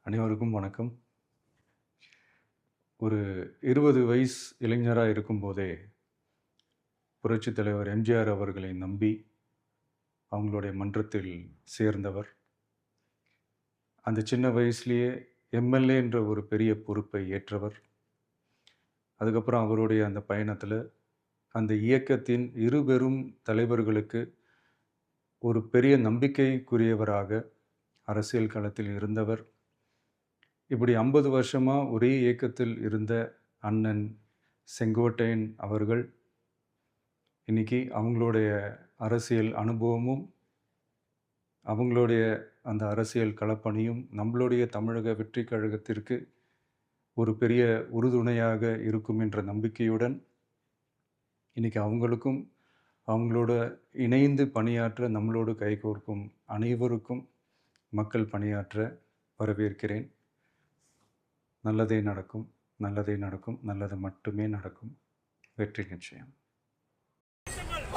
அனைவருக்கும் வணக்கம். ஒரு 20 வயசு இளைஞரா இருக்கும்போதே, புரட்சித் தலைவர் எம்ஜிஆர் அவர்களை நம்பி, அவங்களுடைய மன்றத்தில் சேர்ந்தவர். அந்த சின்ன வயசுலயே எம்எல்ஏ என்ற ஒரு பெரிய பொறுப்பை ஏற்றவர். அதுக்கப்புறம் அவருடைய அந்த பயணத்தில, அந்த இயக்கத்தின் இருபெரும் தலைவர்களுக்கு ஒரு பெரிய நம்பிக்கைக்குரியவராக அரசியல் களத்தில் இருந்தவர். இப்படி 50 வருஷமா ஒரே இயக்கத்தில் இருந்த அண்ணன் செங்கோட்டையன் அவர்கள், இன்னைக்கு அவங்களுடைய அரசியல் அனுபவமும், அவங்களுடைய அந்த அரசியல் களப்பணியும் நம்மளுடைய தமிழக வெற்றிக் கழகத்திற்கு ஒரு பெரிய உறுதுணையாக இருக்கும் என்ற நம்பிக்கையுடன், இன்னைக்கு அவங்களுக்கும், அவங்களோட இணைந்து பணியாற்ற நம்மளோடு கைகோர்க்கும் அனைவருக்கும் மக்கள் பணியாற்ற வரவேற்கிறேன். நல்லதே நடக்கும், நல்லதே நடக்கும், நல்லது மட்டுமே நடக்கும். வெற்றி நிச்சயம்.